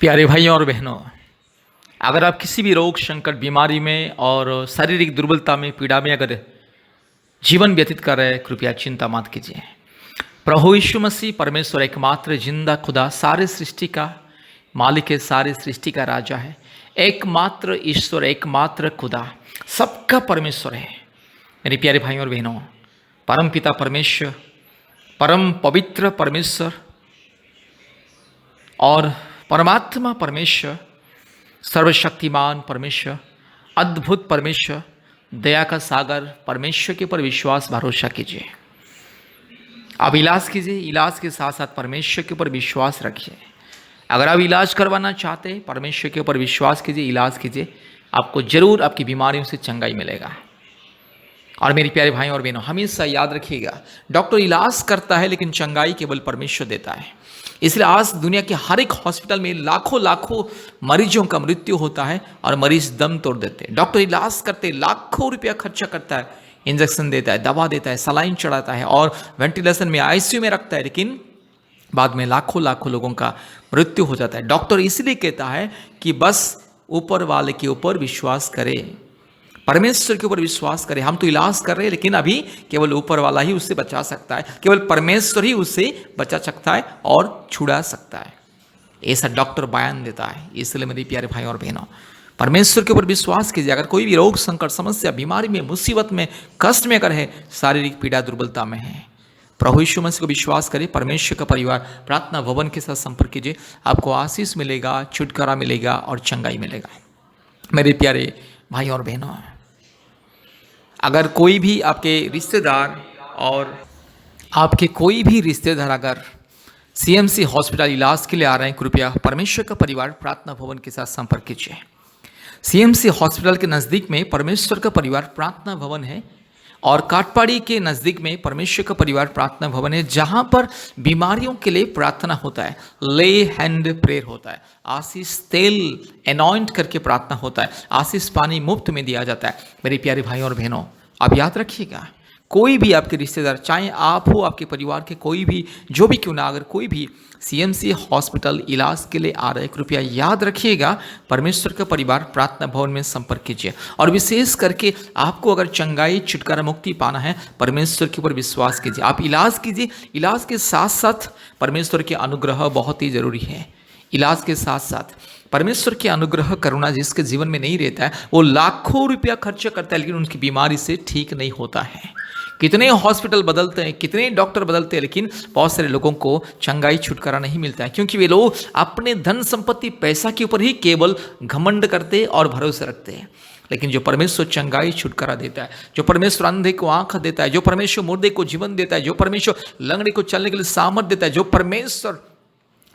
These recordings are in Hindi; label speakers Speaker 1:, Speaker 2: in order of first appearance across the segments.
Speaker 1: प्यारे भाइयों और बहनों, अगर आप किसी भी रोग संकट बीमारी में और शारीरिक दुर्बलता में पीड़ा में अगर जीवन व्यतीत कर रहे हैं, कृपया चिंता मत कीजिए। प्रभु यीशु मसीह परमेश्वर एकमात्र जिंदा खुदा, सारे सृष्टि का मालिक है, सारे सृष्टि का राजा है, एकमात्र ईश्वर, एकमात्र खुदा, सबका परमेश्वर है। मेरे प्यारे भाइयों और बहनों, परम पिता परमेश्वर, परम पवित्र परमेश्वर और परमात्मा परमेश्वर, सर्वशक्तिमान परमेश्वर, अद्भुत परमेश्वर, दया का सागर परमेश्वर के ऊपर विश्वास भरोसा कीजिए। आप इलाज कीजिए, इलाज के साथ साथ परमेश्वर के ऊपर विश्वास रखिए। अगर आप इलाज करवाना चाहते हैं, परमेश्वर के ऊपर विश्वास कीजिए, इलाज कीजिए, आपको जरूर आपकी बीमारियों से चंगाई मिलेगा। और मेरे प्यारे भाइयों और बहनों, हमेशा याद रखिएगा, डॉक्टर इलाज करता है लेकिन चंगाई केवल परमेश्वर देता है। इसलिए आज दुनिया के हर एक हॉस्पिटल में लाखों लाखों मरीजों का मृत्यु होता है और मरीज दम तोड़ देते हैं। डॉक्टर इलाज करते लाखों रुपया खर्चा करता है, इंजेक्शन देता है, दवा देता है, सलाइन चढ़ाता है और वेंटिलेशन में आईसीयू में रखता है, लेकिन बाद में लाखों लाखों लोगों का मृत्यु हो जाता है। डॉक्टर इसलिए कहता है कि बस ऊपर वाले के ऊपर विश्वास करें, परमेश्वर के ऊपर विश्वास करें। हम तो इलाज कर रहे हैं, लेकिन अभी केवल ऊपर वाला ही उससे बचा सकता है, केवल परमेश्वर ही उससे बचा सकता है और छुड़ा सकता है, ऐसा डॉक्टर बयान देता है। इसलिए मेरे प्यारे भाई और बहनों, परमेश्वर के ऊपर विश्वास कीजिए। अगर कोई भी रोग संकट समस्या बीमारी में मुसीबत में कष्ट में अगर है, शारीरिक पीड़ा दुर्बलता में है, प्रभु यीशु मसीह को विश्वास करें। परमेश्वर का परिवार प्रार्थना भवन के साथ संपर्क कीजिए, आपको आशीष मिलेगा, छुटकारा मिलेगा और चंगाई मिलेगा। मेरे प्यारे भाई और बहनों, अगर कोई भी आपके रिश्तेदार और आपके कोई भी रिश्तेदार अगर सीएमसी हॉस्पिटल इलाज के लिए आ रहे हैं, कृपया परमेश्वर का परिवार प्रार्थना भवन के साथ संपर्क कीजिए। सीएमसी हॉस्पिटल के नज़दीक में परमेश्वर का परिवार प्रार्थना भवन है और काटपाड़ी के नज़दीक में परमेश्वर का परिवार प्रार्थना भवन है, जहां पर बीमारियों के लिए प्रार्थना होता है, ले हैंड प्रेयर होता है, आशीष तेल एनॉइंट करके प्रार्थना होता है, आशीष पानी मुफ्त में दिया जाता है। मेरे प्यारे भाई और बहनों, आप याद रखिएगा, कोई भी आपके रिश्तेदार, चाहे आप हो, आपके परिवार के कोई भी, जो भी क्यों ना, अगर कोई भी सीएमसी हॉस्पिटल इलाज के लिए आ रहे, कृपया याद रखिएगा, परमेश्वर का परिवार प्रार्थना भवन में संपर्क कीजिए। और विशेष करके आपको अगर चंगाई छुटकारा मुक्ति पाना है, परमेश्वर के ऊपर विश्वास कीजिए, आप इलाज कीजिए। इलाज के साथ साथ परमेश्वर के अनुग्रह बहुत ही जरूरी है। इलाज के साथ साथ परमेश्वर के अनुग्रह करुणा जिसके जीवन में नहीं रहता है, वो लाखों रुपया खर्च करता है, लेकिन उनकी बीमारी से ठीक नहीं होता है। कितने हॉस्पिटल बदलते हैं, कितने डॉक्टर बदलते हैं, लेकिन बहुत सारे लोगों को चंगाई छुटकारा नहीं मिलता है, क्योंकि वे लोग अपने धन संपत्ति पैसा के ऊपर ही केवल घमंड करते और भरोसे रखते हैं। लेकिन जो परमेश्वर चंगाई छुटकारा देता है, जो परमेश्वर अंधे को आंख देता है, जो परमेश्वर मुर्दे को जीवन देता है, जो परमेश्वर लंगड़े को चलने के लिए सामर्थ देता है, जो परमेश्वर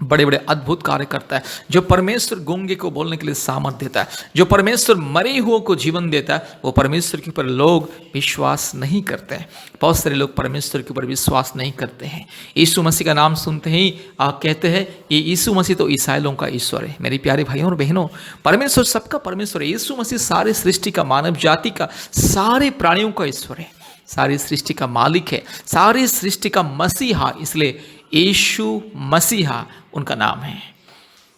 Speaker 1: बड़े बड़े अद्भुत कार्य करता है, जो परमेश्वर गूंगे को बोलने के लिए सामर्थ देता है, जो परमेश्वर मरे हुओं को जीवन देता है, वो परमेश्वर के ऊपर लोग विश्वास नहीं करते हैं। बहुत सारे लोग परमेश्वर के ऊपर विश्वास नहीं करते हैं। यीशु मसीह का नाम सुनते ही कहते हैं कि यीशु मसीह तो ईसाइयों का ईश्वर है। मेरे प्यारे भाइयों और बहनों, परमेश्वर सबका परमेश्वर है। यीशु मसीह सारे सृष्टि का, मानव जाति का, सारे प्राणियों का ईश्वर है, सारी सृष्टि का मालिक है, सारी सृष्टि का मसीहा, इसलिए यीशु मसीहा उनका नाम है।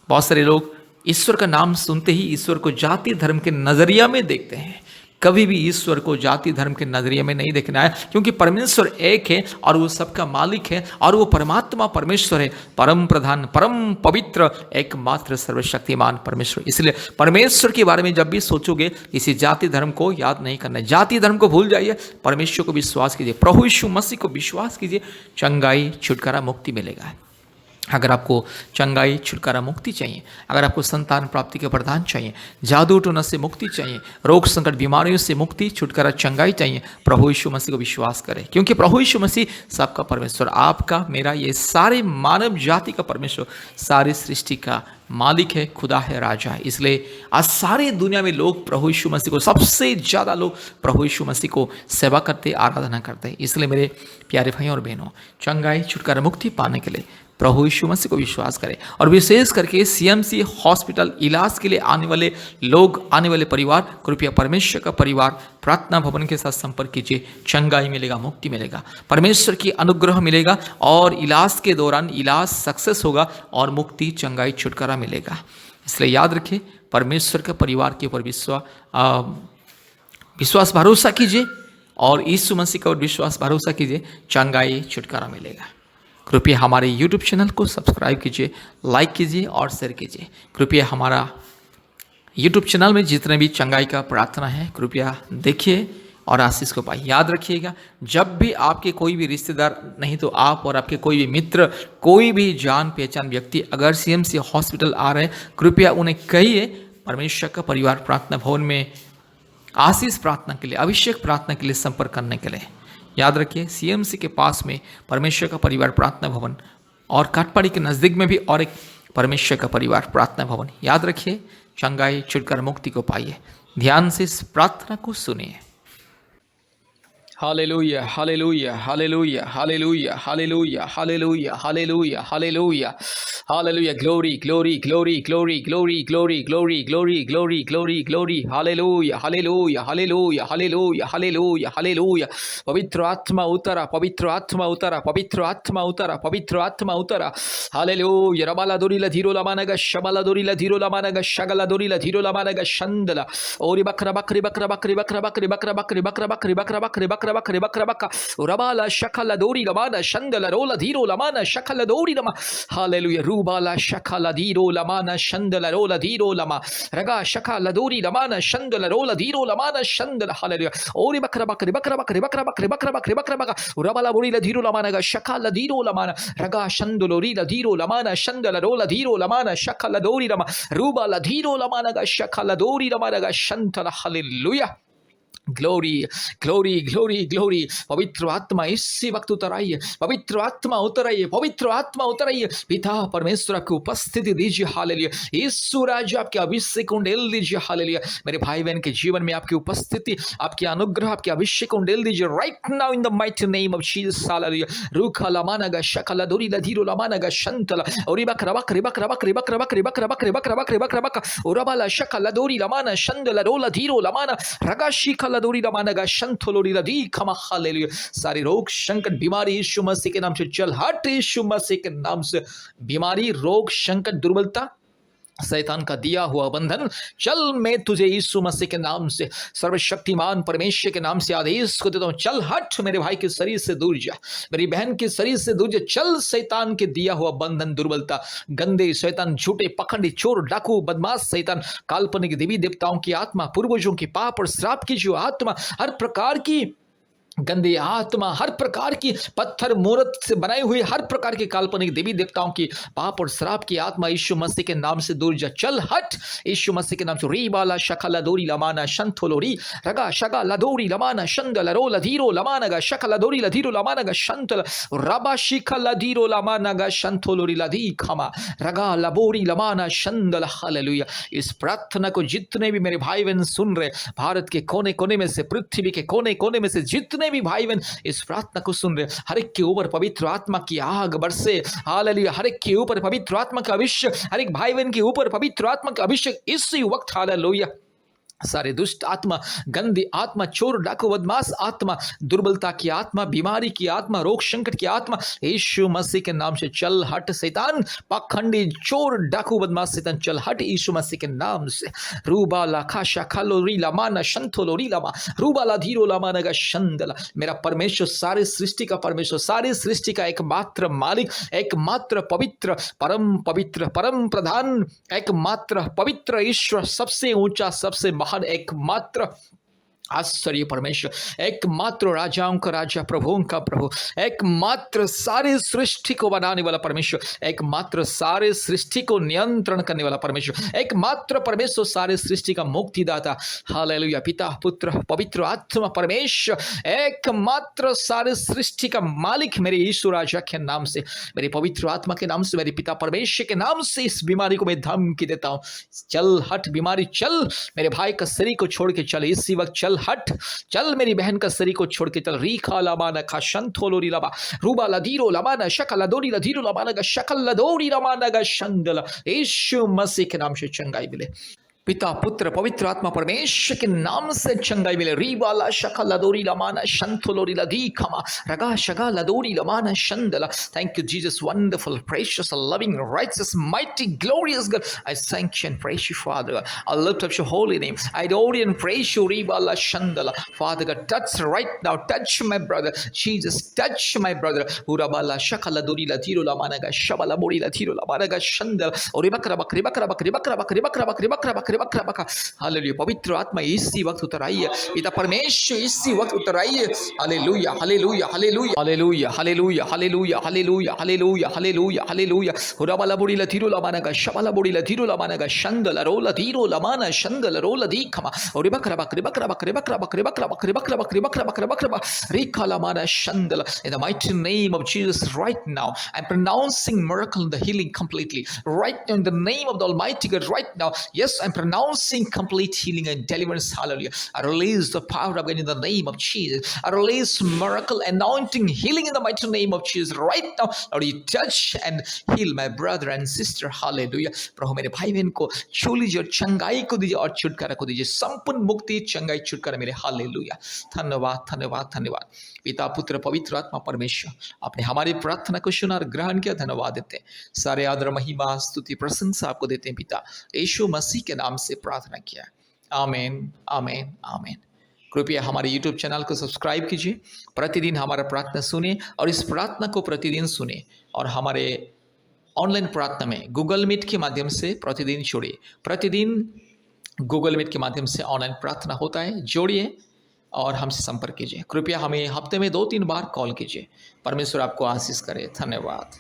Speaker 1: बहुत सारे लोग ईश्वर का नाम सुनते ही ईश्वर को जाति धर्म के नजरिया में देखते हैं। कभी भी ईश्वर को जाति धर्म के नजरिए में नहीं देखना है, क्योंकि परमेश्वर एक है और वो सबका मालिक है और वो परमात्मा परमेश्वर है, परम प्रधान, परम पवित्र, एकमात्र सर्वशक्तिमान परमेश्वर। इसलिए परमेश्वर के बारे में जब भी सोचोगे, किसी जाति धर्म को याद नहीं करना है, जाति धर्म को भूल जाइए, परमेश्वर को विश्वास कीजिए, प्रभु यीशु मसीह को विश्वास कीजिए, चंगाई छुटकारा मुक्ति मिलेगा। अगर आपको चंगाई छुटकारा मुक्ति चाहिए, अगर आपको संतान प्राप्ति के वरदान चाहिए, जादू टोना से मुक्ति चाहिए, रोग संकट बीमारियों से मुक्ति छुटकारा चंगाई चाहिए, प्रभु यीशु मसीह को विश्वास करें, क्योंकि प्रभु यीशु मसीह सबका परमेश्वर, आपका, मेरा, ये सारे मानव जाति का परमेश्वर, सारी सृष्टि का मालिक है, खुदा है, राजा है। इसलिए आज सारी दुनिया में लोग प्रभु यीशु मसीह को, सबसे ज़्यादा लोग प्रभु यीशु मसीह को सेवा करते, आराधना करते हैं। इसलिए मेरे प्यारे भाइयों और बहनों, चंगाई छुटकारा मुक्ति पाने के लिए प्रभु यीशु मसीह को विश्वास करें। और विशेष करके सीएमसी हॉस्पिटल इलाज के लिए आने वाले लोग, आने वाले परिवार, कृपया परमेश्वर का परिवार प्रार्थना भवन के साथ संपर्क कीजिए। चंगाई मिलेगा, मुक्ति मिलेगा, परमेश्वर की अनुग्रह मिलेगा और इलाज के दौरान इलाज सक्सेस होगा और मुक्ति, चंगाई, छुटकारा मिलेगा। इसलिए याद रखिए, परमेश्वर के परिवार के ऊपर विश्वास भरोसा कीजिए और यीशु मसीह का विश्वास भरोसा कीजिए, चंगाई, छुटकारा मिलेगा। कृपया हमारे YouTube चैनल को सब्सक्राइब कीजिए, लाइक कीजिए और शेयर कीजिए। कृपया हमारा YouTube चैनल में जितने भी चंगाई का प्रार्थना है कृपया देखिए और आशीष को पाइए। याद रखिएगा, जब भी आपके कोई भी रिश्तेदार, नहीं तो आप और आपके कोई भी मित्र, कोई भी जान पहचान व्यक्ति अगर सीएमसी हॉस्पिटल आ रहे हैं, कृपया उन्हें कहिए परमेश्वर का परिवार प्रार्थना भवन में आशीष प्रार्थना के लिए, अभिषेक प्रार्थना के लिए संपर्क करने के लिए। याद रखिए, सीएमसी के पास में परमेश्वर का परिवार प्रार्थना भवन और काटपाड़ी के नज़दीक में भी और एक परमेश्वर का परिवार प्रार्थना भवन। याद रखिए, चंगाई, छुटकारा, मुक्ति को पाइए। ध्यान से इस प्रार्थना को सुनिए। Hallelujah, hallelujah, hallelujah, hallelujah, hallelujah, hallelujah, hallelujah, hallelujah, hallelujah, glory, glory, glory, glory, glory, glory, glory, glory, glory, glory, glory, hallelujah, hallelujah, hallelujah, hallelujah, hallelujah, hallelujah. पवित्र आत्मा उतरा, पवित्र आत्मा उतरा, पवित्र आत्मा उतरा, पवित्र आत्मा उतरा। हालेलुया, रबाला दोरीला धीरोला मानगा, शबाला दोरीला धीरोला मानगा, शगला दोरीला धीरोला मानगा, शंदला ओरी बकरा बकरी बकरा बकरी बकरा बकरी बकरा बकरी बकरा बकरी बकरा बकरी बकरा बकरी बकरा बका रबाला शकला दोरी लमाना शंदला रोला धीरो लमाना शकला दोरी लमा। हालेलुया, रूबाला शकला धीरो लमाना शंदला रोला धीरो लमा रगा शकला दोरी लमाना शंदला रोला धीरो लमाना शंदला। हालेलुया, ओरी बकरा बकरी बकरा बकरी बकरा बकरी बकरा बकरी बकरा बका रबाला बोरी ला धीरो लमाना गा शकला धीरो लमाना रगा शंदलोरी ला धीरो लमाना शंदला रोला धीरो लमाना शकला दोरी लमा रूबाला धीरो लमाना गा शकला दोरी लमाना गा शंतला। Hallelujah, glory, glory, glory, glory. पवित्र आत्मा इसी वक्त उतर आइए, पवित्र आत्मा उतर आइए, पवित्र आत्मा उतर आइए। पिता परमेश्वर आपकी उपस्थिति दीजिए। हालेलुया, यीशु राजा आपके अभिषेक उंडेल दीजिए। हालेलुया, मेरे भाई बहन के जीवन में आपकी उपस्थिति, आपकी अनुग्रह, आपके अभिषेक उंडेल दीजिए right now in the mighty name of Jesus. Hallelujah, रूखा लमानगा शकला दोरी लधीरो लमानगा शंतला ओरी बकरा बकरी बकरा बकरी बकरा बकरी बकरा बकरी बकरा बकरी बकरा बका ओरबाला शकला दोरी लमाना शंदला रोला धीरो लमाना रगा शिखला दोरी लमानगा शंथलोरी लदी खमा। हालेलुया, सारी रोग संकट बीमारी यीशु मसीह के नाम से चल हट, यीशु मसीह के नाम से बीमारी, रोग, संकट, दुर्बलता, शैतान का दिया हुआ बंधन चल, मैं तुझे यीशु मसीह के नाम से, सर्वशक्तिमान परमेश्वर के नाम से आदेश को देता हूं, चल हट, मेरे भाई के शरीर से दूर जा, मेरी बहन के शरीर से दूर जा। चल, शैतान के दिया हुआ बंधन, दुर्बलता, गंदे शैतान, झूठे पखंडी, चोर, डाकू, बदमाश शैतान, काल्पनिक देवी देवताओं की आत्मा, पूर्वजों की पाप और श्राप की जो आत्मा, हर प्रकार की गंदी आत्मा, हर प्रकार की पत्थर मूर्त से बनाई हुई हर प्रकार की काल्पनिक देवी देवताओं की पाप और श्राप की आत्मा यीशु मसीह के नाम से दूर जा, चल हट, यीशु मसीह के नाम से। रीबाला शकला दोरी लमाना शंथोलोरी रगा शगा लदोरी लमाना शंदल रोला धीरो लमानगा शकला दोरी लधीरो लमानगा शंतल रबा शिखा लधीरो लमानगा शंथोलोरी लधी खमा रगा लबोरी लमाना शंदल। हालेलुया, इस प्रार्थना को जितने भी मेरे भाई बहन सुन रहे, भारत के कोने कोने में से, पृथ्वी के कोने कोने में से जितने भी भाई बहन इस प्रार्थना को सुन रहे, हर एक के ऊपर पवित्र आत्मा की आग बरसे। हालेलुया, हर एक के ऊपर पवित्र आत्मा का अभिषेक, हर एक भाई बहन के ऊपर पवित्र आत्मा का अभिषेक इसी वक्त। हालेलुया, सारे दुष्ट आत्मा, गंदी आत्मा, चोर, डाकू, बदमाश आत्मा, दुर्बलता की आत्मा, बीमारी की आत्मा, रोग संकट की आत्मा, यीशु मसीह के नाम से चल हट। शैतान, पाखंडी, चोर, डाकू, बदमाश शैतान चल हट यीशु मसीह के नाम से। रूबाला खाशा खालोरी लमाना शंथोलोरी लमा रूबाला धीरो लमानगा शंदला। मेरा परमेश्वर, सारे सृष्टि का परमेश्वर, सारे सृष्टि का एकमात्र मालिक, एकमात्र पवित्र, परम प्रधान, एकमात्र पवित्र ईश्वर, सबसे ऊंचा, सबसे महान, एकमात्र आश्चर्य परमेश्वर, एकमात्र राजाओं का राजा, प्रभुओं का प्रभु, एकमात्र सारे सृष्टि को बनाने वाला परमेश्वर, एकमात्र सारे सृष्टि को नियंत्रण करने वाला परमेश्वर, एकमात्र परमेश्वर, सारे सृष्टि का मुक्तिदाता। हालेलुया, पिता, पुत्र, पवित्र आत्मा परमेश्वर, एकमात्र सारे सृष्टि का मालिक, मेरे यीशु राजा के नाम से, मेरे पवित्र आत्मा के नाम से, मेरे पिता परमेश्वर के नाम से इस बीमारी को मैं धमकी देता हूं, चल हट बीमारी, चल, मेरे भाई का शरीर को छोड़ के चल, इसी वक्त चल चल हट, चल मेरी बहन का शरीर को छोड़ के चल। री खा लाबा न खा शंथोलोरी लबा रूबा लधीरो लबा न शकल लदोरी लधीरो लबा न शकल लदोरी लबा न शंदल। यीशु मसीह के नाम से चंगाई मिले। पिता पुत्र पवित्र आत्मा परमेश्वर के नाम से चंगाई मिले। रीवाला शका लदोरी लमाना शंथुलोरी लदी खमा रगा शगा लदोरी लमाना शंदला। Thank you, Jesus, wonderful, precious, loving, righteous, mighty, glorious God. I thank you and praise you, Father. I lift up your holy name. I adore you and praise you. रीवाला शंदला. Father God, touch right now. Touch my brother. Jesus, touch my brother. Urabala shaka ladori ladiro lamana ga shabala bori ladiro lamana ga shandala. Oribakra bakri bakra bakri bakra bakri bakra bakri bakra bakri hallelujah. पवित्र आत्मा इसी वक्त उतर आई है। पिता परमेश्वर इसी वक्त उतर आई है। Hallelujah hallelujah hallelujah hallelujah hallelujah hallelujah hallelujah hallelujah hallelujah hallelujah. हुराबाला बोड़ी लथीरो लमाना का शबाला बोड़ी लथीरो लमाना का शंदल रोला धीरो लमाना शंदल रोला दीखमा और बकरा बकरे बकरा बकरे बकरा बकरे बकरा बकरे बकरा बकरे बकरा बकरा बकरा रेखा लमाना शंदल। In the mighty name of Jesus, right now I'm pronouncing miracle and the healing completely. Right now in the name of the Almighty God, right now, yes, I'm pronouncing complete healing and deliverance. Hallelujah. I release the power of God in the name of Jesus. I release miracle, anointing, healing in the mighty name of Jesus. Right now, Lord, you touch and heal my brother and sister. Hallelujah. प्रभु मेरे भाई बहन को छू लीजिए और चंगाई को दीजिए और छुटकारा को दीजिए। संपूर्ण मुक्ति, चंगाई, छुटकारा मेरे। हालेलुया। धन्यवाद धन्यवाद धन्यवाद। पिता पुत्र पवित्र आत्मा परमेश्वर, आपने हमारी प्रार्थना को सुना और ग्रहण किया। धन्यवाद देते हैं। सारे आदर महिमा स्तुति प्रशंसा आपको देते हैं पिता यीशु मसीह के नाम से प्रार्थना किया। आमीन आमीन आमीन। कृपया हमारे YouTube चैनल को सब्सक्राइब कीजिए। प्रतिदिन हमारा प्रार्थना सुने और इस प्रार्थना को प्रतिदिन सुने और हमारे ऑनलाइन प्रार्थना में गूगल मीट के माध्यम से प्रतिदिन जोड़िए। प्रतिदिन गूगल मीट के माध्यम से ऑनलाइन प्रार्थना होता है, जोड़िए और हमसे संपर्क कीजिए। कृपया हमें हफ्ते में 2-3 बार कॉल कीजिए। परमेश्वर आपको आशीष करे। धन्यवाद।